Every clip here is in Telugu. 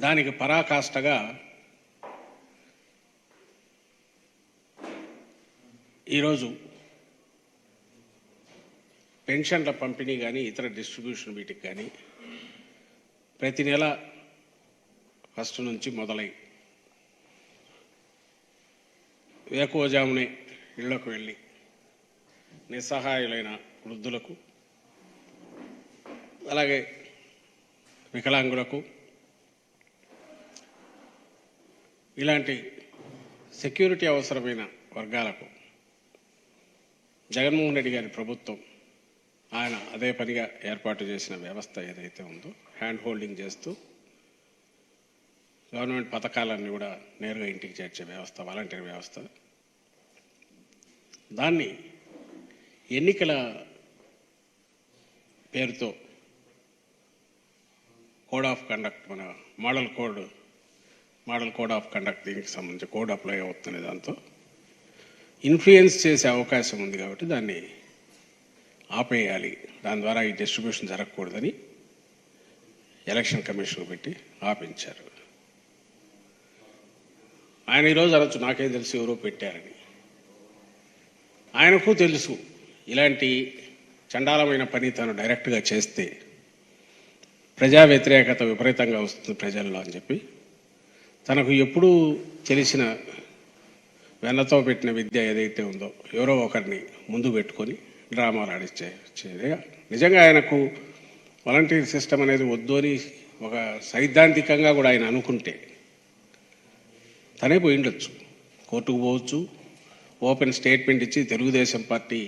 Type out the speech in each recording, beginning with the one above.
దానికి పరాకాష్ఠగా ఈరోజు పెన్షన్ల పంపిణీ కానీ ఇతర డిస్ట్రిబ్యూషన్ వీటికి కానీ ప్రతి నెల ఫస్ట్ నుంచి మొదలై వేకువజామునే ఇళ్లకు వెళ్ళి నిస్సహాయులైన వృద్ధులకు అలాగే వికలాంగులకు ఇలాంటి సెక్యూరిటీ అవసరమైన వర్గాలకు జగన్మోహన్ రెడ్డి గారి ప్రభుత్వం ఆయన అదే పనిగా ఏర్పాటు చేసిన వ్యవస్థ ఏదైతే ఉందో హ్యాండ్ హోల్డింగ్ చేస్తూ గవర్నమెంట్ పథకాలన్నీ కూడా నేరుగా ఇంటికి చేర్చే వ్యవస్థ, వాలంటీర్ వ్యవస్థ, దాన్ని ఎన్నికల పేరుతో కోడ్ ఆఫ్ కండక్ట్, మన మోడల్ కోడ్ ఆఫ్ కండక్ట్, దీనికి సంబంధించి కోడ్ అప్లై అవుతుంది, దాంతో ఇన్ఫ్లుయెన్స్ చేసే అవకాశం ఉంది కాబట్టి దాన్ని ఆపేయాలి, దాని ద్వారా ఈ డిస్ట్రిబ్యూషన్ జరగకూడదని ఎలక్షన్ కమిషన్ పెట్టి ఆపించారు. ఆయన ఈరోజు అనొచ్చు నాకేం తెలుసు ఎవరో పెట్టారని. ఆయనకు తెలుసు ఇలాంటి చండాలమైన పని తను డైరెక్ట్గా చేస్తే ప్రజా వ్యతిరేకత విపరీతంగా వస్తుంది ప్రజల్లో అని చెప్పి తనకు ఎప్పుడూ తెలిసిన వెన్నతో పెట్టిన విద్య ఏదైతే ఉందో ఎవరో ఒకరిని ముందు పెట్టుకొని డ్రామాలు ఆడిచ్చే. నిజంగా ఆయనకు వాలంటీర్ సిస్టమ్ అనేది వద్దు అని ఒక సైద్ధాంతికంగా కూడా ఆయన అనుకుంటే తనే పోయి ఉండొచ్చు, కోర్టుకు పోవచ్చు, ఓపెన్ స్టేట్మెంట్ ఇచ్చి తెలుగుదేశం పార్టీ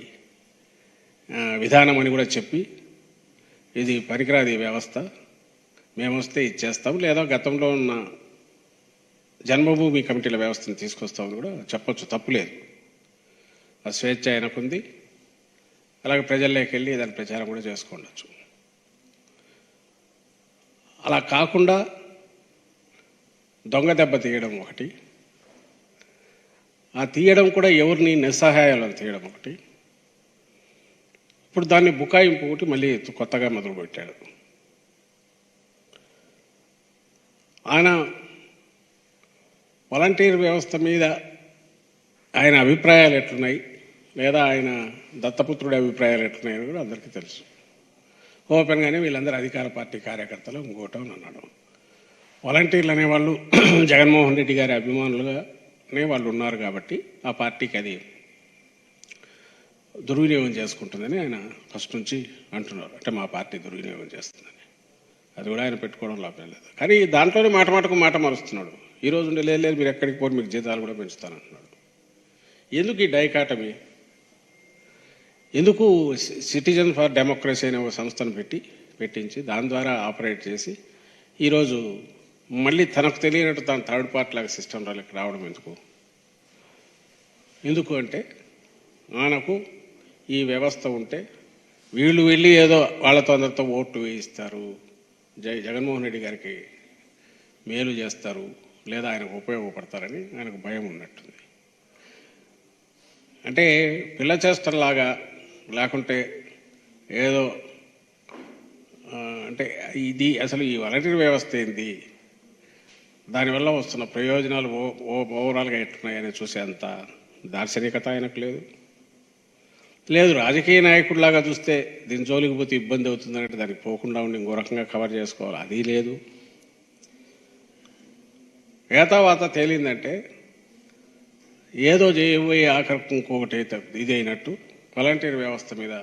విధానం అని కూడా చెప్పి ఇది పనికిరాదు ఈ వ్యవస్థ, మేము వస్తే ఇచ్చేస్తాం, లేదా గతంలో ఉన్న జన్మభూమి కమిటీల వ్యవస్థను తీసుకొస్తామని కూడా చెప్పొచ్చు, తప్పులేదు. ఆ స్వేచ్ఛ ఆయనకుంది. అలాగే ప్రజల్లోకి వెళ్ళి దాని ప్రచారం కూడా చేసుకోవచ్చు. అలా కాకుండా దొంగ దెబ్బ తీయడం ఒకటి, ఆ తీయడం కూడా ఎవరిని నిస్సహాయాలను తీయడం ఒకటి, ఇప్పుడు దాన్ని బుకాయింపు ఒకటి మళ్ళీ కొత్తగా మొదలుపెట్టాడు. ఆయన వాలంటీర్ వ్యవస్థ మీద ఆయన అభిప్రాయాలు ఎట్లున్నాయి, లేదా ఆయన దత్తపుత్రుడి అభిప్రాయాలు ఎట్లున్నాయని కూడా అందరికీ తెలుసు. ఓపెన్గానే వీళ్ళందరూ అధికార పార్టీ కార్యకర్తలు ఇంకోటం అన్నాడు. వాలంటీర్లు అనేవాళ్ళు జగన్మోహన్ రెడ్డి గారి అభిమానులుగానే వాళ్ళు ఉన్నారు కాబట్టి ఆ పార్టీకి అది దుర్వినియోగం చేసుకుంటుందని ఆయన ఫస్ట్ నుంచి అంటున్నారు. అంటే మా పార్టీ దుర్వినియోగం చేస్తుందని, అది కూడా ఆయన పెట్టుకోవడం లాభం లేదు. కానీ దాంట్లోనే మాటకు మాట మారుస్తున్నాడు. ఈరోజు ఉండే లేదు మీరు ఎక్కడికి పోరు, మీకు జీతాలు కూడా పెంచుతానంటున్నాడు. ఎందుకు ఈ డైకాటమీ? ఎందుకు సిటిజన్ ఫర్ డెమోక్రసీ అనే ఒక సంస్థను పెట్టించి దాని ద్వారా ఆపరేట్ చేసి ఈరోజు మళ్ళీ తనకు తెలియనట్టు తన థర్డ్ పార్టీ లాగా సిస్టంలోకి రావడం ఎందుకు అంటే మనకు ఈ వ్యవస్థ ఉంటే వీళ్ళు వెళ్ళి ఏదో వాళ్ళతో అందరితో ఓట్లు వేయిస్తారు, జగన్మోహన్ రెడ్డి గారికి మేలు చేస్తారు, లేదా ఆయనకు ఉపయోగపడతారని ఆయనకు భయం ఉన్నట్టుంది. అంటే పిల్ల చేష్టలాగా, లేకుంటే ఏదో అంటే ఇది అసలు ఈ వాలంటీర్ వ్యవస్థ ఏంది, దానివల్ల వస్తున్న ప్రయోజనాలు ఓవరాల్గా ఎట్టున్నాయని చూసేంత దార్శనికత ఆయనకు లేదు. రాజకీయ నాయకుడిలాగా చూస్తే దీని జోలికి పోతే ఇబ్బంది అవుతుందంటే దానికి పోకుండా ఉండి ఇంకో రకంగా కవర్ చేసుకోవాలి, అది లేదు. ఏతావాత తేలిందంటే ఏదో చేయబోయే ఆఖరికి ఇంకొకటి ఇది అయినట్టు వాలంటీర్ వ్యవస్థ మీద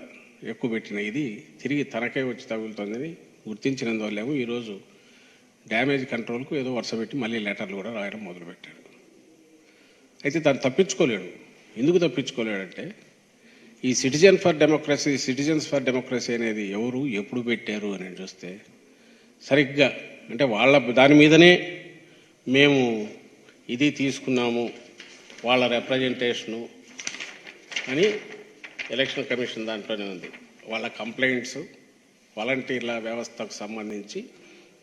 ఎక్కువ పెట్టిన ఇది తిరిగి తనకే వచ్చి తగులుతుందని గుర్తించినందువల్లేమో ఈరోజు డ్యామేజ్ కంట్రోల్కు ఏదో వరుస పెట్టి మళ్ళీ లెటర్లు కూడా రాయడం మొదలుపెట్టాడు. అయితే తను తప్పించుకోలేడు. ఎందుకు తప్పించుకోలేడంటే ఈ సిటిజన్స్ ఫర్ డెమోక్రసీ అనేది ఎవరు ఎప్పుడు పెట్టారు అని చూస్తే సరిగ్గా అంటే వాళ్ళ దాని మీదనే మేము ఇది తీసుకున్నాము, వాళ్ళ రిప్రజెంటేషను అని ఎలక్షన్ కమిషన్ దాంట్లోనే ఉంది. వాళ్ళ కంప్లైంట్స్ వాలంటీర్ల వ్యవస్థకు సంబంధించి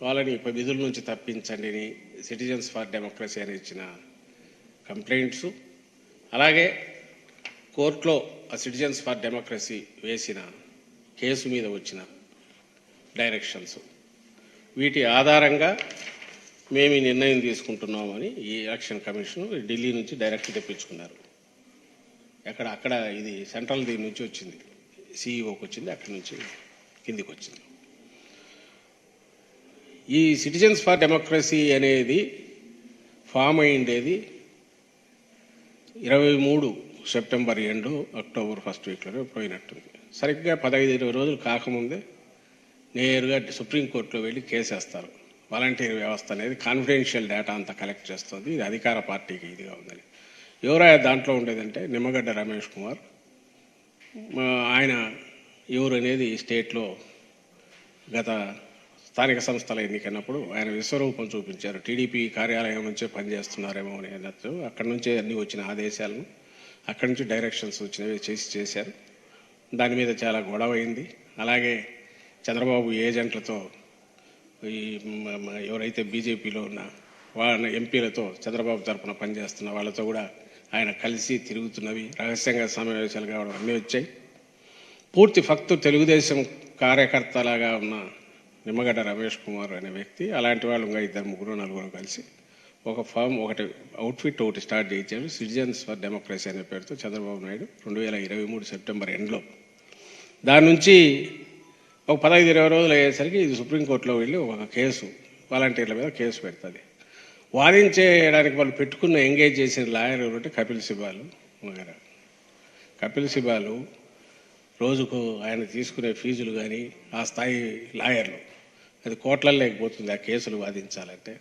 వాళ్ళని విధుల నుంచి తప్పించండి సిటిజన్స్ ఫర్ డెమోక్రసీ అని ఇచ్చిన కంప్లైంట్స్, అలాగే కోర్టులో ఆ సిటిజన్స్ ఫర్ డెమోక్రసీ వేసిన కేసు మీద వచ్చిన డైరెక్షన్స్, వీటి ఆధారంగా మేము ఈ నిర్ణయం తీసుకుంటున్నామని ఈ ఎలక్షన్ కమిషన్ ఢిల్లీ నుంచి డైరెక్ట్ తెప్పించుకున్నారు. అక్కడ ఇది సెంట్రల్ దీని నుంచి వచ్చింది, సిఇఓకి వచ్చింది, అక్కడి నుంచి కిందికి వచ్చింది. ఈ సిటిజన్స్ ఫర్ డెమోక్రసీ అనేది ఫామ్ అయ్యిండేది 23 సెప్టెంబర్ ఎండు అక్టోబర్ ఫస్ట్ వీక్లో పోయినట్టుంది. సరిగ్గా 15-20 రోజులు కాకముందే నేరుగా సుప్రీంకోర్టులో వెళ్ళి కేసేస్తారు. వాలంటీర్ వ్యవస్థ అనేది కాన్ఫిడెన్షియల్ డేటా అంతా కలెక్ట్ చేస్తుంది, ఇది అధికార పార్టీకి ఇదిగా ఉందని. ఎవరైనా దాంట్లో ఉండేదంటే నిమ్మగడ్డ రమేష్ కుమార్. ఆయన ఎవరు అనేది స్టేట్లో గత స్థానిక సంస్థల ఎన్నికైనప్పుడు ఆయన విశ్వరూపం చూపించారు. టీడీపీ కార్యాలయం నుంచే పనిచేస్తున్నారేమో అనేటట్టు అక్కడి నుంచే అన్నీ వచ్చిన ఆదేశాలను అక్కడి నుంచి డైరెక్షన్స్ వచ్చినవి చేశారు. దాని మీద చాలా గొడవ అయింది. అలాగే చంద్రబాబు ఏజెంట్లతో ఈ ఎవరైతే బీజేపీలో ఉన్న వాళ్ళ ఎంపీలతో చంద్రబాబు తరఫున పనిచేస్తున్న వాళ్ళతో కూడా ఆయన కలిసి తిరుగుతున్నవి, రహస్యంగా సమావేశాలు కావడం అన్నీ వచ్చాయి. పూర్తి ఫక్తు తెలుగుదేశం కార్యకర్తలాగా ఉన్న నిమ్మగడ్డ రమేష్ కుమార్ అనే వ్యక్తి అలాంటి వాళ్ళు ఇంకా 2-3-4 కలిసి ఒక ఫామ్ అవుట్ఫిట్ ఒకటి స్టార్ట్ చేయించారు. సిటిజన్స్ ఫర్ డెమోక్రసీ అనే పేరుతో చంద్రబాబు నాయుడు 2023 సెప్టెంబర్ ఎండ్లో. దాని నుంచి ఒక 15-20 రోజులు అయ్యేసరికి ఇది సుప్రీంకోర్టులో వెళ్ళి ఒక కేసు వాలంటీర్ల మీద కేసు పెడుతుంది. వాదించేయడానికి వాళ్ళు పెట్టుకున్న ఎంగేజ్ చేసిన లాయర్ ఎవరంటే కపిల్ సిబాలు వగైరా. కపిల్ సిబాలు రోజుకు ఆయన తీసుకునే ఫీజులు కానీ ఆ స్థాయి లాయర్లు అది కోట్లల్లో లేకపోతుంది ఆ కేసులు వాదించాలంటే.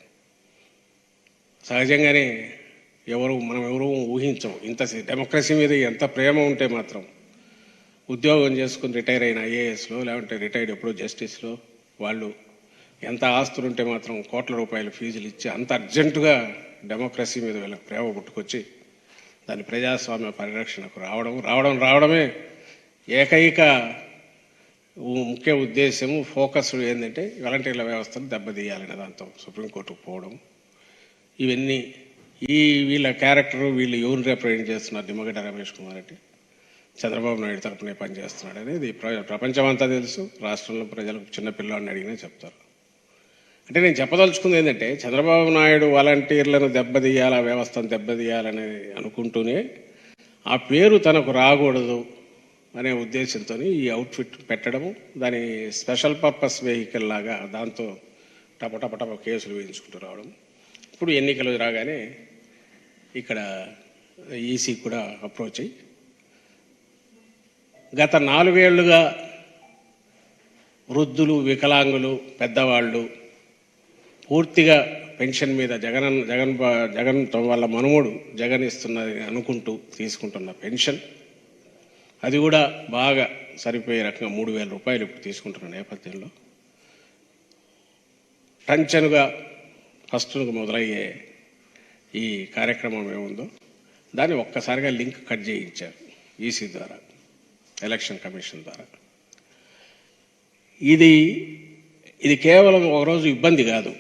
సహజంగానే మనం ఎవరూ ఊహించం. ఇంత డెమోక్రసీ మీద ఎంత ప్రేమ ఉంటే మాత్రం ఉద్యోగం చేసుకుని రిటైర్ అయిన ఐఏఎస్లో లేకుంటే రిటైర్డ్ ఎప్పుడో జస్టిస్లో వాళ్ళు ఎంత ఆస్తులు ఉంటే మాత్రం కోట్ల రూపాయల ఫీజులు ఇచ్చి అంత అర్జెంటుగా డెమోక్రసీ మీద వీళ్ళకి ప్రేమ పుట్టుకొచ్చి దాని ప్రజాస్వామ్య పరిరక్షణకు రావడమే ఏకైక ముఖ్య ఉద్దేశము, ఫోకస్ ఏంటంటే వాలంటీర్ల వ్యవస్థను దెబ్బతీయాలనే దాంతో సుప్రీంకోర్టుకు పోవడం. ఇవన్నీ వీళ్ళ క్యారెక్టరు, వీళ్ళు ఎవరిని రిప్రజెంట్ చేస్తున్నారు నిమ్మగడ్డ రమేష్ కుమార్ అంటే చంద్రబాబు నాయుడు తరపునే పనిచేస్తున్నాడు అనేది ప్రపంచమంతా తెలుసు. రాష్ట్రంలో ప్రజలకు చిన్నపిల్లాడిని అడిగినా చెప్తారు. అంటే నేను చెప్పదలుచుకుంది ఏంటంటే చంద్రబాబు నాయుడు వాలంటీర్లను దెబ్బతీయాలా, వ్యవస్థను దెబ్బతీయాలని అనుకుంటూనే ఆ పేరు తనకు రాకూడదు అనే ఉద్దేశంతో ఈ అవుట్ఫిట్ పెట్టడము, దాని స్పెషల్ పర్పస్ వెహికల్ లాగా దాంతో టపటపటప కేసులు వేయించుకుంటూ రావడం. ఇప్పుడు ఎన్నికలు రాగానే ఇక్కడ ఈసీ కూడా అప్రోచ్ అయ్యి గత 4 ఏళ్లుగా వృద్ధులు, వికలాంగులు, పెద్దవాళ్ళు పూర్తిగా పెన్షన్ మీద జగన్ వాళ్ళ మనుమడు జగన్ ఇస్తున్నది అనుకుంటూ తీసుకుంటున్న పెన్షన్ అది కూడా బాగా సరిపోయే రకంగా 3,000 రూపాయలు ఇప్పుడు తీసుకుంటున్న నేపథ్యంలో టంచనుగా ఫస్ట్కు మొదలయ్యే ఈ కార్యక్రమం ఏముందో దాన్ని ఒక్కసారిగా లింక్ కట్ చేయించారు ఈసీ ద్వారా, ఎలక్షన్ కమిషన్ ద్వారా. ఇది కేవలం ఒకరోజు ఇబ్బంది కాదు,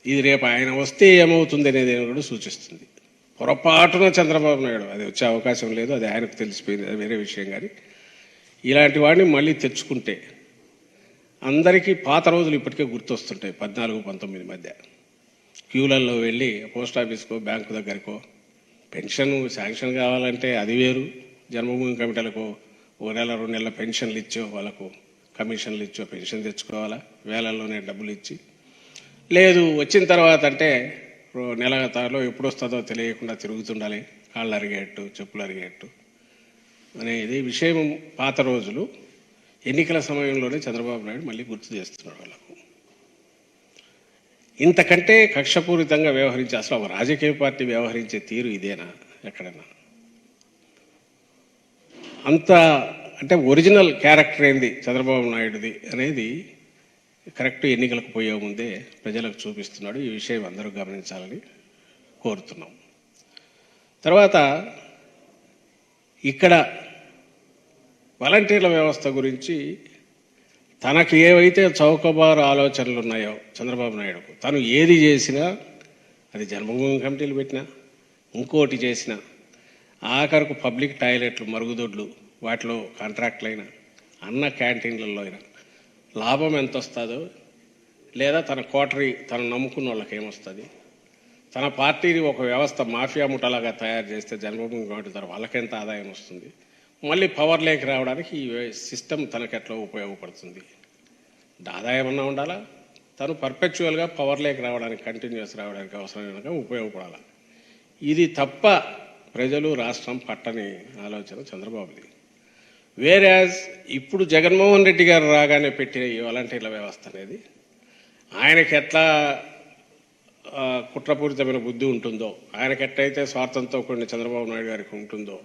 ఇది రేపు ఆయన వస్తే ఏమవుతుంది అనేది కూడా సూచిస్తుంది. పొరపాటున చంద్రబాబు నాయుడు అది వచ్చే అవకాశం లేదు, అది ఆయనకు తెలిసిపోయింది, అది వేరే విషయం. కానీ ఇలాంటి వాడిని మళ్ళీ తెచ్చుకుంటే అందరికీ పాత రోజులు ఇప్పటికే గుర్తొస్తుంటాయి. 14-19 మధ్య క్యూలలో వెళ్ళి పోస్ట్ ఆఫీస్కో బ్యాంకు దగ్గరకో పెన్షన్ శాంక్షన్ కావాలంటే అది వేరు, జన్మభూమి కమిటీలకు 1 నెల 2 నెలల పెన్షన్లు ఇచ్చో వాళ్ళకు కమిషన్లు ఇచ్చో పెన్షన్ తెచ్చుకోవాలా, వేలల్లోనే డబ్బులు ఇచ్చి. లేదు వచ్చిన తర్వాత అంటే నెల తాలో ఎప్పుడు వస్తుందో తెలియకుండా తిరుగుతుండాలి, కాళ్ళు అరిగేట్టు చెప్పులు అరిగేట్టు అనేది విషయం. పాత రోజులు ఎన్నికల సమయంలోనే చంద్రబాబు నాయుడు మళ్ళీ గుర్తు చేస్తున్నాడు వాళ్ళకు. ఇంతకంటే కక్షపూరితంగా వ్యవహరించే అసలు ఒక రాజకీయ పార్టీ వ్యవహరించే తీరు ఇదేనా ఎక్కడన్నా? అంత అంటే ఒరిజినల్ క్యారెక్టర్ ఏంది చంద్రబాబు నాయుడుది అనేది కరెక్ట్ ఎన్నికలకు పోయే ముందే ప్రజలకు చూపిస్తున్నాడు. ఈ విషయం అందరూ గమనించాలని కోరుతున్నాం. తర్వాత ఇక్కడ వాలంటీర్ల వ్యవస్థ గురించి తనకు ఏవైతే చౌకబారు ఆలోచనలు ఉన్నాయో చంద్రబాబు నాయుడుకు, తను ఏది చేసినా అది జన్మభూమి కమిటీలు పెట్టినా ఇంకోటి చేసినా ఆఖరకు పబ్లిక్ టాయిలెట్లు, మరుగుదొడ్లు వాటిలో కాంట్రాక్ట్లు అయినా, అన్న క్యాంటీన్లలో అయినా లాభం ఎంత వస్తుందో లేదా తన కోటరీ తను నమ్ముకున్న వాళ్ళకి ఏమొస్తుంది, తన పార్టీని ఒక వ్యవస్థ మాఫియా ముఠలాగా తయారు చేస్తే జన్మభూమి కాబట్టి తన వాళ్ళకెంత ఆదాయం వస్తుంది, మళ్ళీ పవర్లోకి రావడానికి ఈ సిస్టమ్ తనకెట్లా ఉపయోగపడుతుంది. ఆదాయం అన్నా ఉండాలా, తను పర్పెచువల్గా పవర్లోకి రావడానికి కంటిన్యూస్ రావడానికి అవసరమైన ఉపయోగపడాలి. ఇది తప్ప ప్రజలు రాష్ట్రం పట్టని ఆలోచన చంద్రబాబుది. వేరేజ్ ఇప్పుడు జగన్మోహన్ రెడ్డి గారు రాగానే పెట్టిన ఈ వాలంటీర్ల వ్యవస్థ అనేది ఆయనకి ఎట్లా కుట్రపూరితమైన బుద్ధి ఉంటుందో, ఆయనకి ఎట్లయితే స్వార్థంతో కూడిన చంద్రబాబు నాయుడు గారికి ఉంటుందో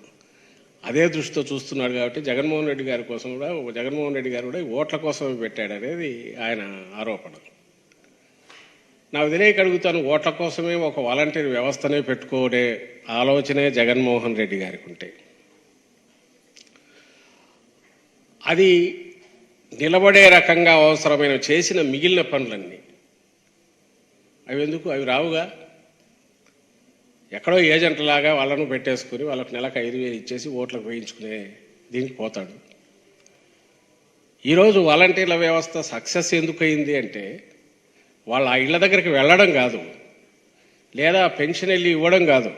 అదే దృష్టితో చూస్తున్నాడు. కాబట్టి జగన్మోహన్ రెడ్డి గారి కోసం కూడా జగన్మోహన్ రెడ్డి గారు కూడా ఓట్ల కోసమే పెట్టాడు అనేది ఆయన ఆరోపణ. నాకు తెలియక అడుగుతాను, ఓట్ల కోసమే ఒక వాలంటీర్ వ్యవస్థనే పెట్టుకోనే ఆలోచనే జగన్మోహన్ రెడ్డి గారికి ఉంటే అది నిలబడే రకంగా అవసరమైన చేసిన మిగిలిన పనులన్నీ అవి ఎందుకు, అవి రావుగా. ఎక్కడో ఏజెంట్లాగా వాళ్ళను పెట్టేసుకుని వాళ్ళకు నెలకు 5,000 ఇచ్చేసి ఓట్లకు వేయించుకునే దీనికి పోతాడు. ఈరోజు వాలంటీర్ల వ్యవస్థ సక్సెస్ ఎందుకు అయింది అంటే వాళ్ళ ఇళ్ల దగ్గరికి వెళ్ళడం కాదు, లేదా పెన్షన్ వెళ్ళి ఇవ్వడం కాదు,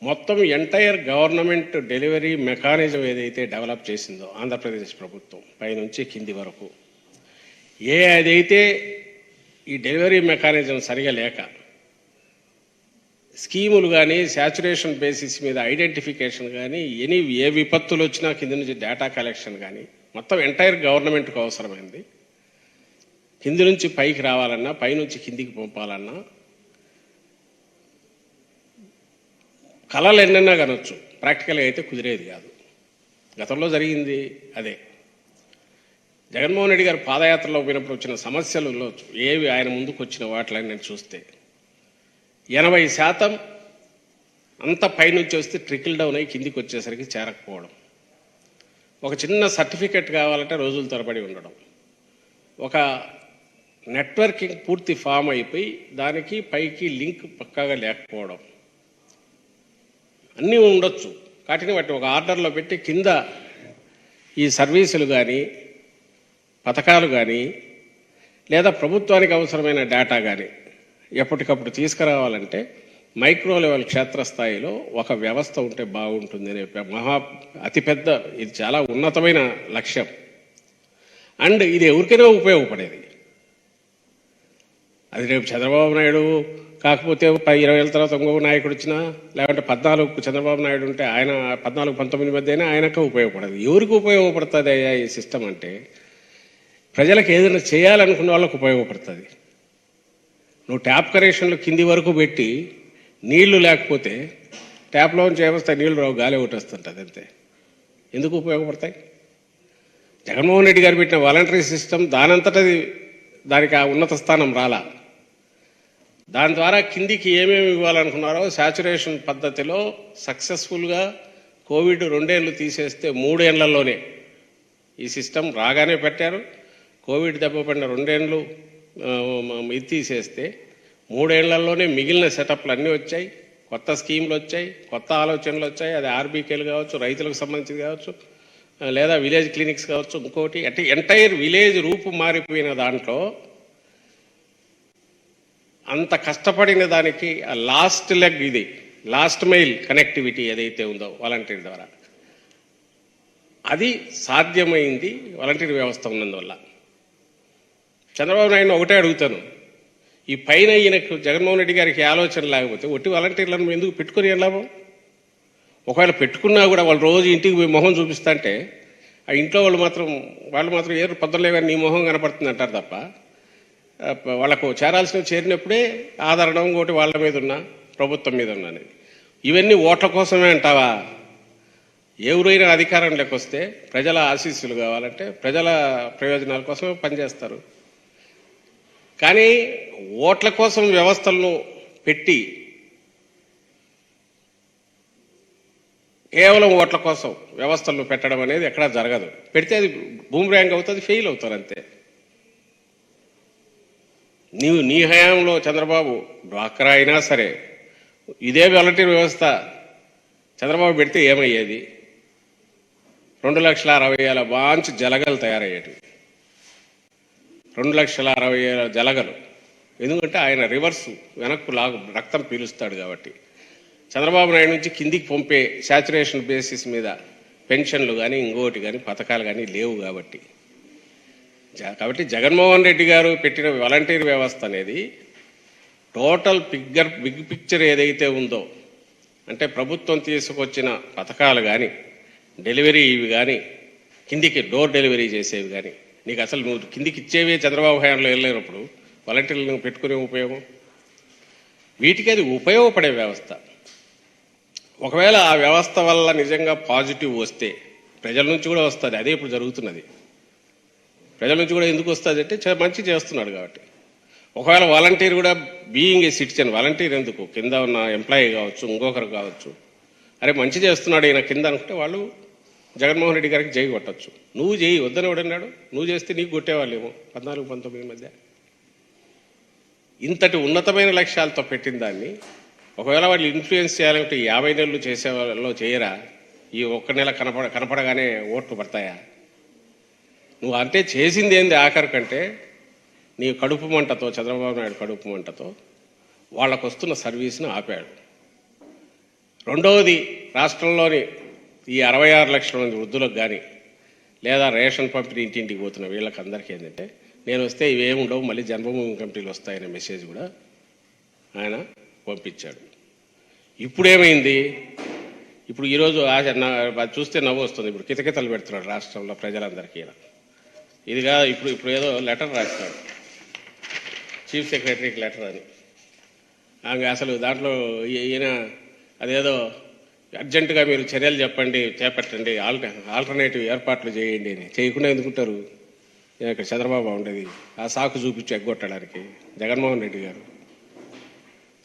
మొత్తం ఎంటైర్ గవర్నమెంట్ డెలివరీ మెకానిజం ఏదైతే డెవలప్ చేసిందో ఆంధ్రప్రదేశ్ ప్రభుత్వం పైనుంచి కింది వరకు, అదైతే ఈ డెలివరీ మెకానిజం సరిగా లేక స్కీములు కానీ శాచురేషన్ బేసిస్ మీద ఐడెంటిఫికేషన్ కానీ ఏ విపత్తులు వచ్చినా కింది నుంచి డేటా కలెక్షన్ కానీ మొత్తం ఎంటైర్ గవర్నమెంట్కు అవసరమైంది. కింది నుంచి పైకి రావాలన్నా, పైనుంచి కిందికి పంపాలన్నా కళలు ఎన్నైనా కనొచ్చు, ప్రాక్టికల్గా అయితే కుదిరేది కాదు. గతంలో జరిగింది అదే. జగన్మోహన్ రెడ్డి గారు పాదయాత్రలో పోయినప్పుడు వచ్చిన సమస్యలలో ఏవి ఆయన ముందుకు వచ్చిన వాటిని నేను చూస్తే 80% అంత పైనుంచి వస్తే ట్రికిల్ డౌన్ అయ్యి కిందికి వచ్చేసరికి చేరకపోవడం, ఒక చిన్న సర్టిఫికెట్ కావాలంటే రోజుల తరబడి ఉండడం, ఒక నెట్వర్కింగ్ పూర్తి ఫామ్ అయిపోయి దానికి పైకి లింక్ పక్కాగా లేకపోవడం, అన్నీ ఉండొచ్చు. వాటిని ఒక ఆర్డర్లో పెట్టి కింద ఈ సర్వీసులు కానీ పథకాలు కానీ లేదా ప్రభుత్వానికి అవసరమైన డేటా కానీ ఎప్పటికప్పుడు తీసుకురావాలంటే మైక్రో లెవెల్ క్షేత్రస్థాయిలో ఒక వ్యవస్థ ఉంటే బాగుంటుంది అనే అతిపెద్ద, ఇది చాలా ఉన్నతమైన లక్ష్యం. అండ్ ఇది ఎవరికైనా ఉపయోగపడేది. అది రేపు చంద్రబాబు నాయుడు కాకపోతే 20 ఏళ్ళ తర్వాత ఇంకొక నాయకుడు వచ్చినా, లేకుంటే 14 చంద్రబాబు నాయుడు ఉంటే ఆయన 14-19 మధ్య అయినా ఆయనకే ఉపయోగపడదు. ఎవరికి ఉపయోగపడుతుంది అయ్యా ఈ సిస్టమ్ అంటే ప్రజలకు ఏదైనా చేయాలనుకున్న వాళ్ళకు ఉపయోగపడుతుంది. నువ్వు ట్యాప్ కనెక్షన్లు కింది వరకు పెట్టి నీళ్లు లేకపోతే ట్యాప్లో చేస్తే నీళ్లు రావు, గాలి ఒకటి వస్తుంటుంది అంతే. ఎందుకు ఉపయోగపడతాయి? జగన్మోహన్ రెడ్డి గారు పెట్టిన వాలంటరీ సిస్టమ్ దానంతటది దానికి ఆ ఉన్నత స్థానం రాలా. దాని ద్వారా కిందికి ఏమేమి ఇవ్వాలనుకున్నారో శాచురేషన్ పద్ధతిలో సక్సెస్ఫుల్గా కోవిడ్ 2 ఏళ్ళు తీసేస్తే 3 ఏళ్లలోనే ఈ సిస్టమ్ రాగానే పెట్టారు. కోవిడ్ దెబ్బపడిన 2 ఏళ్ళు ఇది తీసేస్తే 3 ఏళ్లలోనే మిగిలిన సెటప్లు అన్నీ వచ్చాయి, కొత్త స్కీమ్లు వచ్చాయి, కొత్త ఆలోచనలు వచ్చాయి. అది ఆర్బీకేలు కావచ్చు, రైతులకు సంబంధించి కావచ్చు, లేదా విలేజ్ క్లినిక్స్ కావచ్చు, ఇంకోటి అంటే ఎంటైర్ విలేజ్ రూపు మారిపోయిన దాంట్లో అంత కష్టపడిన దానికి లాస్ట్ లెగ్ ఇది, లాస్ట్ మైల్ కనెక్టివిటీ ఏదైతే ఉందో వాలంటీర్ ద్వారా అది సాధ్యమైంది వాలంటీర్ వ్యవస్థ ఉన్నందువల్ల. చంద్రబాబు నాయుడు ఒకటే అడుగుతాను, ఈ పైన ఈయనకు జగన్మోహన్ రెడ్డి గారికి ఆలోచన లేకపోతే ఒట్టి వాలంటీర్లను ఎందుకు పెట్టుకుని వెళ్ళాము? ఒకవేళ పెట్టుకున్నా కూడా వాళ్ళు రోజు ఇంటికి పోయి మొహం చూపిస్తా అంటే ఆ ఇంట్లో వాళ్ళు మాత్రం ఏరు పొద్దులేగా నీ మొహం కనపడుతుంది అంటారు తప్ప వాళ్ళకు చేరినప్పుడే ఆదరణం ఇంకోటి వాళ్ళ మీద ఉన్నా ప్రభుత్వం మీద ఉన్నా అనేది. ఇవన్నీ ఓట్ల కోసమే అంటావా? ఎవరైనా అధికారం లేకొస్తే ప్రజల ఆశీస్సులు కావాలంటే ప్రజల ప్రయోజనాల కోసమే పనిచేస్తారు. కానీ ఓట్ల కోసం వ్యవస్థలను పెట్టి కేవలం ఓట్ల కోసం వ్యవస్థలను పెట్టడం అనేది ఎక్కడా జరగదు. పెడితే అది బూమ్రాంగ్ అవుతుంది, ఫెయిల్ అవుతారు అంతే. నీ హయాంలో చంద్రబాబు డ్వాక్రా అయినా సరే ఇదే వాలంటీర్ వ్యవస్థ చంద్రబాబు పెడితే ఏమయ్యేది? 2,60,60,000 బాంచ్ జలగలు తయారయ్యేటివి. 2,60,000 జలగలు. ఎందుకంటే ఆయన రివర్స్ వెనక్కు రక్తం పీలుస్తాడు కాబట్టి. చంద్రబాబు నాయుడు నుంచి కిందికి పంపే శాచురేషన్ బేసిస్ మీద పెన్షన్లు కానీ ఇంకోటి కానీ పథకాలు కానీ లేవు కాబట్టి జగన్మోహన్ రెడ్డి గారు పెట్టిన వాలంటీర్ వ్యవస్థ అనేది టోటల్ బిగ్ పిక్చర్ ఏదైతే ఉందో, అంటే ప్రభుత్వం తీసుకొచ్చిన పథకాలు కానీ డెలివరీ ఇవి కానీ కిందికి డోర్ డెలివరీ చేసేవి కానీ నీకు అసలు నువ్వు కిందికి ఇచ్చేవే చంద్రబాబు హయాంలో వెళ్ళలేనప్పుడు వాలంటీర్లను పెట్టుకునే ఉపయోగం? వీటికి అది ఉపయోగపడే వ్యవస్థ. ఒకవేళ ఆ వ్యవస్థ వల్ల నిజంగా పాజిటివ్ వస్తే ప్రజల నుంచి కూడా వస్తుంది. అదే ఇప్పుడు జరుగుతున్నది. ప్రజల నుంచి కూడా ఎందుకు వస్తుంది అంటే మంచి చేస్తున్నాడు కాబట్టి. ఒకవేళ వాలంటీర్ కూడా బీయింగ్ ఏ సిటిజన్, వాలంటీర్ ఎందుకు కింద ఉన్న ఎంప్లాయీ కావచ్చు ఇంకొకరు కావచ్చు, అరే మంచి చేస్తున్నాడు ఈయన కింద అనుకుంటే వాళ్ళు జగన్మోహన్ రెడ్డి గారికి జై కొట్టచ్చు. నువ్వు చేయి వద్దని ఎవడన్నాడు? నువ్వు చేస్తే నీకు కొట్టేవాళ్ళేమో 14-19 మధ్య. ఇంతటి ఉన్నతమైన లక్ష్యాలతో పెట్టిన దాన్ని ఒకవేళ వాళ్ళు ఇన్ఫ్లుయెన్స్ చేయాలంటే 50 నెలలు చేసే వాళ్ళలో చేయరా? ఈ ఒక్క నెల కనపడగానే ఓట్లు పడతాయా? నువ్వు అంటే చేసింది ఏంది ఆఖరి కంటే నీ కడుపు మంటతో, చంద్రబాబు నాయుడు కడుపు మంటతో వాళ్ళకు వస్తున్న సర్వీస్ను ఆపాడు. రెండవది, రాష్ట్రంలోని ఈ 66 లక్షల మంది వృద్ధులకు కానీ లేదా రేషన్ పంపిణీ ఇంటింటికి పోతున్న వీళ్ళకి అందరికీ ఏంటంటే నేను వస్తే ఇవేముండవు మళ్ళీ జన్మభూమి కమిటీలు వస్తాయనే మెసేజ్ కూడా ఆయన పంపించాడు. ఇప్పుడేమైంది? ఇప్పుడు ఈరోజు చూస్తే నవ్వు వస్తుంది. ఇప్పుడు కితకితలు పెడుతున్నాడు రాష్ట్రంలో ప్రజలందరికీ. ఇదిగా ఇప్పుడు ఏదో లెటర్ రాస్తాడు చీఫ్ సెక్రటరీకి లెటర్ అని. అసలు దాంట్లో ఈయన అదేదో అర్జెంటుగా మీరు చర్యలు చేపట్టండి, ఆల్టర్నేటివ్ ఏర్పాట్లు చేయండి అని. చేయకుండా ఎందుకుంటారు? ఇక్కడ చంద్రబాబు ఉండేది ఆ సాకు చూపించి ఎగ్గొట్టడానికి. జగన్మోహన్ రెడ్డి గారు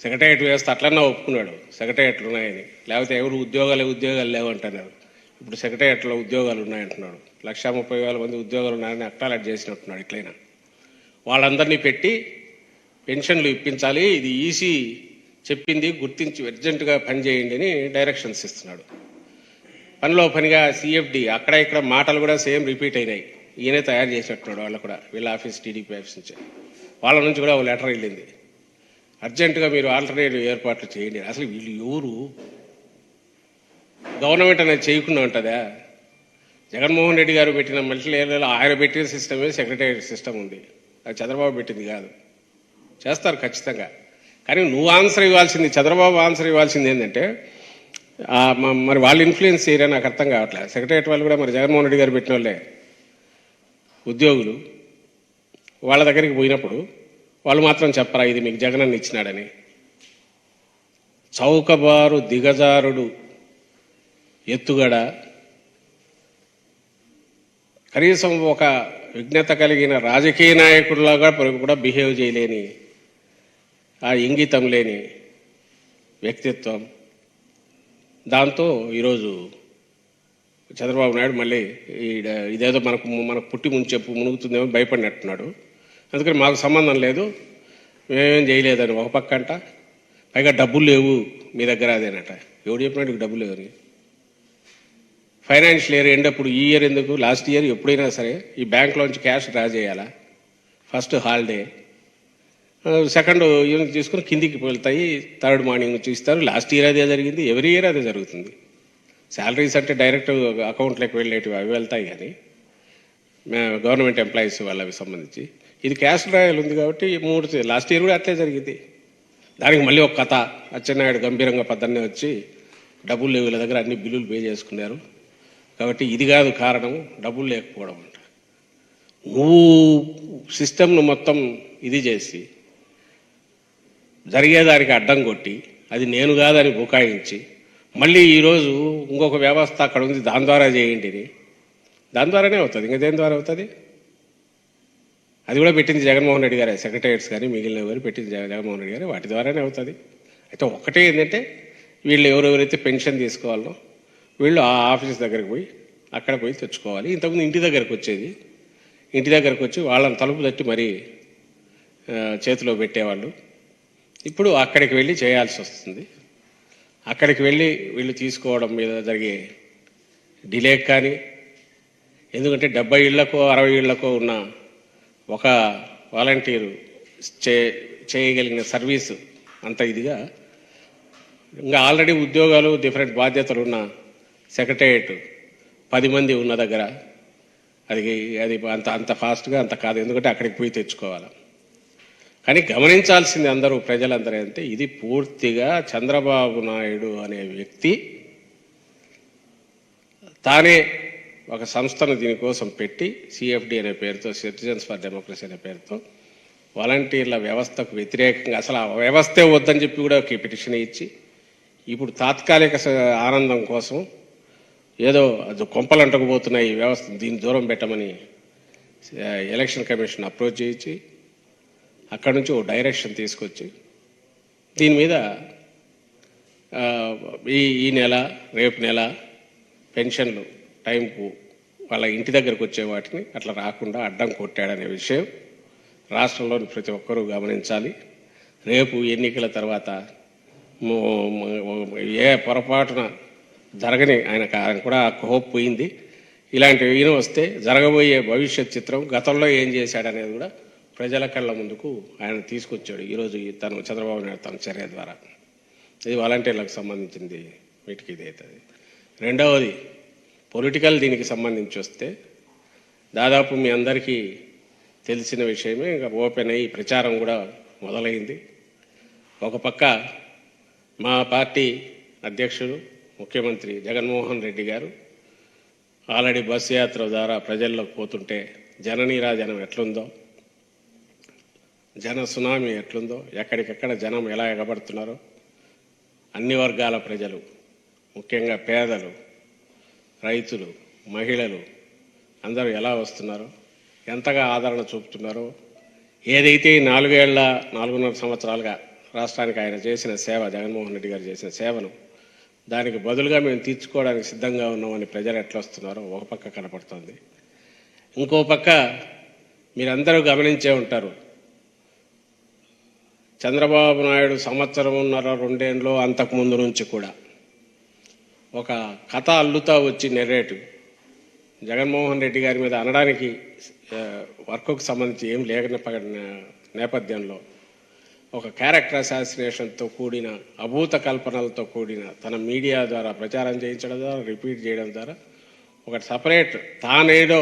సెక్రటరియట్ వ్యవస్థ అట్లన్నా ఒప్పుకున్నాడు సెక్రటరియట్లు ఉన్నాయని. లేకపోతే ఎవరు ఉద్యోగాలు లేవంటున్నారు. ఇప్పుడు సెక్రటరియట్లో ఉద్యోగాలు ఉన్నాయంటున్నాడు. 1,30,000 మంది ఉద్యోగాలు ఉన్నాయని అక్టాలెట్ చేసినట్టున్నాడు. ఇట్లయినా వాళ్ళందరినీ పెట్టి పెన్షన్లు ఇప్పించాలి, ఇది ఈసీ చెప్పింది గుర్తించి అర్జెంటుగా పనిచేయండి అని డైరెక్షన్స్ ఇస్తున్నాడు. పనిలో పనిగా సిఎఫ్డి అక్కడ ఇక్కడ మాటలు కూడా సేమ్ రిపీట్ అయినాయి. ఈయనే తయారు చేసినట్టున్నాడు. వాళ్ళు కూడా వీళ్ళ ఆఫీస్ టీడీపీ ఆఫీస్ నుంచి వాళ్ళ నుంచి కూడా ఒక లెటర్ వెళ్ళింది, అర్జెంటుగా మీరు ఆల్టర్నేటివ్ ఏర్పాట్లు చేయండి. అసలు వీళ్ళు ఎవరు? గవర్నమెంట్ అనేది చేయకుండా ఉంటుందా? జగన్మోహన్ రెడ్డి గారు పెట్టిన మల్టీలేయర్లలో ఆయన పెట్టిన సిస్టమే సెక్రటరియట్ సిస్టమ్ ఉంది. అది చంద్రబాబు పెట్టింది కాదు. చేస్తారు ఖచ్చితంగా. కానీ నువ్వు ఆన్సర్ ఇవ్వాల్సింది, చంద్రబాబు ఆన్సర్ ఇవ్వాల్సింది ఏంటంటే మరి వాళ్ళు ఇన్ఫ్లుయెన్స్ చేయరని నాకు అర్థం కావట్లేదు. సెక్రటరియట్ వాళ్ళు కూడా మరి జగన్మోహన్ రెడ్డి గారు పెట్టిన వాళ్ళే ఉద్యోగులు. వాళ్ళ దగ్గరికి పోయినప్పుడు వాళ్ళు మాత్రం చెప్పరా ఇది మీకు జగనన్న ఇచ్చినాడని? చౌకబారు దిగజారుడు ఎత్తుగడ, కనీసం ఒక విజ్ఞత కలిగిన రాజకీయ నాయకుడిలాగా కూడా బిహేవ్ చేయలేని, ఆ ఇంగితం లేని వ్యక్తిత్వం. దాంతో ఈరోజు చంద్రబాబు నాయుడు మళ్ళీ ఇదేదో మనకు పుట్టి మునుగుతుందేమో భయపడినట్టున్నాడు. అందుకని మాకు సంబంధం లేదు, మేమేం చేయలేదని ఒక పక్క అంట. పైగా డబ్బులు లేవు మీ దగ్గర అదేనట. ఎవడు చెప్పినాడు నీకు డబ్బులు లేవని? ఫైనాన్షియల్ ఇయర్ ఎండప్పుడు ఈ ఇయర్ ఎందుకు? లాస్ట్ ఇయర్ ఎప్పుడైనా సరే ఈ బ్యాంక్లోంచి క్యాష్ డ్రా చేయాలా? ఫస్ట్ హాలిడే, సెకండ్ యూనిట్ తీసుకుని కిందికి వెళ్తాయి, థర్డ్ మార్నింగ్ నుంచి ఇస్తారు. లాస్ట్ ఇయర్ అదే జరిగింది, ఎవ్రీ ఇయర్ అదే జరుగుతుంది. శాలరీస్ అంటే డైరెక్ట్ అకౌంట్లోకి వెళ్ళేటివి అవి వెళ్తాయి, కానీ గవర్నమెంట్ ఎంప్లాయీస్ వాళ్ళవి సంబంధించి ఇది క్యాష్ డ్రాయల్ ఉంది కాబట్టి లాస్ట్ ఇయర్ కూడా అట్లే జరిగింది. దానికి మళ్ళీ ఒక కథ, అచ్చెన్నాయుడు గంభీరంగా పద్దన్నే వచ్చి డబ్బులు లేవు వీళ్ళ దగ్గర, అన్ని బిల్లులు పే చేసుకున్నారు కాబట్టి ఇది కాదు కారణం డబ్బులు లేకపోవడం అంట. నువ్వు సిస్టమ్ను మొత్తం ఇది చేసి జరిగేదానికి అడ్డం కొట్టి అది నేను కాదని బుకాయించి మళ్ళీ ఈరోజు ఇంకొక వ్యవస్థ అక్కడ ఉంది దాని ద్వారా చేయండి అని, దాని ద్వారానే అవుతుంది. ఇంకా దేని ద్వారా అవుతుంది? అది కూడా పెట్టింది జగన్మోహన్ రెడ్డి గారే. సెక్రటరియట్స్ కానీ మిగిలినవి కానీ పెట్టింది జగన్మోహన్ రెడ్డి గారే, వాటి ద్వారానే అవుతుంది. అయితే ఒకటే ఏంటంటే వీళ్ళు ఎవరెవరైతే పెన్షన్ తీసుకోవాలో వీళ్ళు ఆ ఆఫీస్ దగ్గరికి పోయి అక్కడ పోయి తెచ్చుకోవాలి. ఇంతకుముందు ఇంటి దగ్గరకు వచ్చేది, ఇంటి దగ్గరకు వచ్చి వాళ్ళని తలుపు తట్టి మరీ చేతిలో పెట్టేవాళ్ళు. ఇప్పుడు అక్కడికి వెళ్ళి చేయాల్సి వస్తుంది. అక్కడికి వెళ్ళి వీళ్ళు తీసుకోవడం మీద జరిగే డిలే కానీ, ఎందుకంటే 70 ఇళ్లకో 60 ఇళ్లకో ఉన్న ఒక వాలంటీరు చేయగలిగిన సర్వీసు అంత ఇదిగా ఇంకా ఆల్రెడీ ఉద్యోగాలు డిఫరెంట్ బాధ్యతలు ఉన్న సెక్రటేరియట్ 10 మంది ఉన్న దగ్గర అది అంత ఫాస్ట్గా అంత కాదు, ఎందుకంటే అక్కడికి పోయి తెచ్చుకోవాలి. కానీ గమనించాల్సింది అందరూ ప్రజలందరూ అంటే ఇది పూర్తిగా చంద్రబాబు నాయుడు అనే వ్యక్తి తానే ఒక సంస్థను దీనికోసం పెట్టి సిఎఫ్డి అనే పేరుతో, సిటిజన్స్ ఫర్ డెమోక్రసీ అనే పేరుతో వాలంటీర్ల వ్యవస్థకు వ్యతిరేకంగా అసలు ఆ వ్యవస్థే వద్దని చెప్పి కూడా ఒక పిటిషన్ ఇచ్చి ఇప్పుడు తాత్కాలిక ఆనందం కోసం ఏదో అది కొంపలు అంటకపోతున్నాయి ఈ వ్యవస్థ, దీన్ని దూరం పెట్టమని ఎలక్షన్ కమిషన్ అప్రోచ్ చేయించి అక్కడి నుంచి ఓ డైరెక్షన్ తీసుకొచ్చి దీని మీద ఈ నెల రేపు నెల పెన్షన్లు టైంకు వాళ్ళ ఇంటి దగ్గరకు వచ్చే వాటిని అట్లా రాకుండా అడ్డం కొట్టాడనే విషయం రాష్ట్రంలోని ప్రతి ఒక్కరూ గమనించాలి. రేపు ఎన్నికల తర్వాత ఏ పొరపాటున జరగని ఆయన కూడా హోప్ పోయింది. ఇలాంటివి ఈయన వస్తే జరగబోయే భవిష్యత్ చిత్రం గతంలో ఏం చేశాడనేది కూడా ప్రజల కళ్ళ ముందుకు ఆయన తీసుకొచ్చాడు ఈరోజు తను చంద్రబాబు నాయుడు తన చర్య ద్వారా. ఇది వాలంటీర్లకు సంబంధించింది వీటికి ఇది అవుతుంది. రెండవది పొలిటికల్ దీనికి సంబంధించి వస్తే దాదాపు మీ అందరికీ తెలిసిన విషయమే, ఇంకా ఓపెన్ అయ్యి ప్రచారం కూడా మొదలైంది. ఒక పక్క మా పార్టీ అధ్యక్షుడు ముఖ్యమంత్రి జగన్మోహన్ రెడ్డి గారు ఆల్రెడీ బస్సు యాత్ర ద్వారా ప్రజల్లోకి పోతుంటే జననీరాజనం ఎట్లుందో, జన సునామీ ఎట్లుందో, ఎక్కడికెక్కడ జనం ఎలా ఎగబడుతున్నారో, అన్ని వర్గాల ప్రజలు ముఖ్యంగా పేదలు, రైతులు, మహిళలు అందరూ ఎలా వస్తున్నారో, ఎంతగా ఆదరణ చూపుతున్నారో, ఏదైతే 4.5 సంవత్సరాలుగా రాష్ట్రానికి ఆయన చేసిన సేవ, జగన్మోహన్ రెడ్డి గారు చేసిన సేవను దానికి బదులుగా మేము తీర్చుకోవడానికి సిద్ధంగా ఉన్నామని ప్రజలు ఎట్లా వస్తున్నారో ఒక పక్క కనపడుతుంది. ఇంకో పక్క మీరందరూ గమనించే ఉంటారు, చంద్రబాబు నాయుడు 1.5-2 అంతకుముందు నుంచి కూడా ఒక కథ అల్లుతా వచ్చి నెరేటివ్ జగన్మోహన్ రెడ్డి గారి మీద అనడానికి వర్క్కు సంబంధించి ఏం లేకపోయిన నేపథ్యంలో ఒక క్యారెక్టర్ అసాసినేషన్తో కూడిన అభూత కల్పనలతో కూడిన తన మీడియా ద్వారా ప్రచారం చేయించడం ద్వారా, రిపీట్ చేయడం ద్వారా ఒక సపరేట్ తానేదో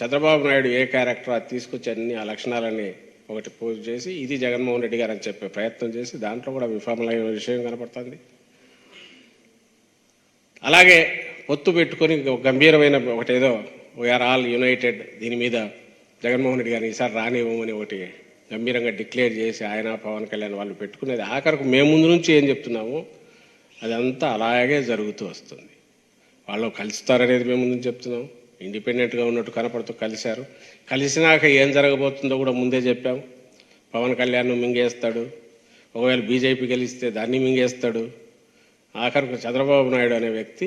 చంద్రబాబు నాయుడు ఏ క్యారెక్టర్ అది తీసుకొచ్చి అన్ని ఆ లక్షణాలన్నీ ఒకటి పోజ్ చేసి ఇది జగన్మోహన్ రెడ్డి గారు అని చెప్పే ప్రయత్నం చేసి దాంట్లో కూడా విఫలమైన విషయం కనపడుతుంది. అలాగే పొత్తు పెట్టుకొని గంభీరమైన ఒకటేదో వీఆర్ ఆల్ యునైటెడ్ దీని మీద జగన్మోహన్ రెడ్డి గారిని ఈసారి రానివ్వమని ఒకటి గంభీరంగా డిక్లేర్ చేసి ఆయన పవన్ కళ్యాణ్ వాళ్ళు పెట్టుకునేది ఆఖరకు మేము ముందు నుంచి ఏం చెప్తున్నామో అదంతా అలాగే జరుగుతూ వస్తుంది. వాళ్ళు కలుస్తారనేది మేము ముందు చెప్తున్నాం, ఇండిపెండెంట్గా ఉన్నట్టు కనపడుతూ కలిశారు. కలిసినాక ఏం జరగబోతుందో కూడా ముందే చెప్పాం. పవన్ కళ్యాణ్ మింగేస్తాడు, ఒకవేళ బీజేపీ గెలిస్తే దాన్ని మింగేస్తాడు. ఆఖరికి చంద్రబాబు నాయుడు అనే వ్యక్తి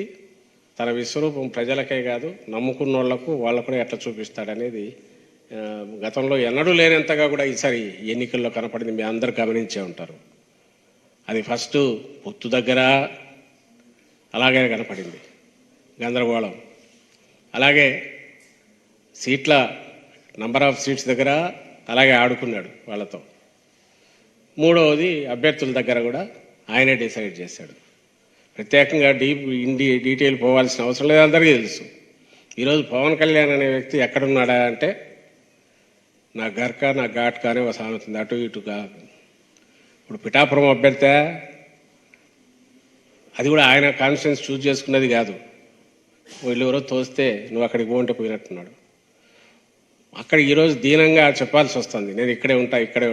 తన విశ్వరూపం ప్రజలకే కాదు నమ్ముకున్న వాళ్ళకు కూడా ఎట్లా చూపిస్తాడనేది గతంలో ఎన్నడూ లేనంతగా కూడా ఈసారి ఎన్నికల్లో కనపడింది. మీ అందరు గమనించే ఉంటారు. అది ఫస్ట్ పొత్తు దగ్గర అలాగే కనపడింది గందరగోళం, అలాగే సీట్ల నంబర్ ఆఫ్ సీట్స్ దగ్గర అలాగే ఆడుకున్నాడు వాళ్ళతో. మూడవది అభ్యర్థుల దగ్గర కూడా ఆయనే డిసైడ్ చేశాడు. ప్రత్యేకంగా డీటెయిల్ పోవాల్సిన అవసరం లేదు, అందరికీ తెలుసు. ఈరోజు పవన్ కళ్యాణ్ అనే వ్యక్తి ఎక్కడున్నాడా అంటే నా గర్కా నా ఘాట్ కానీ ఒక సామెతుంది, అటు ఇటుగా. ఇప్పుడు పిఠాపురం అభ్యర్థి అది కూడా ఆయన కాన్స్టిట్యూన్స్ చూజ్ చేసుకున్నది కాదు, వీళ్ళు ఎవరో తోస్తే నువ్వు అక్కడికి పోంటే పోయినట్టున్నాడు. అక్కడ ఈరోజు దీనంగా చెప్పాల్సి వస్తుంది, నేను ఇక్కడే ఉంటా ఇక్కడే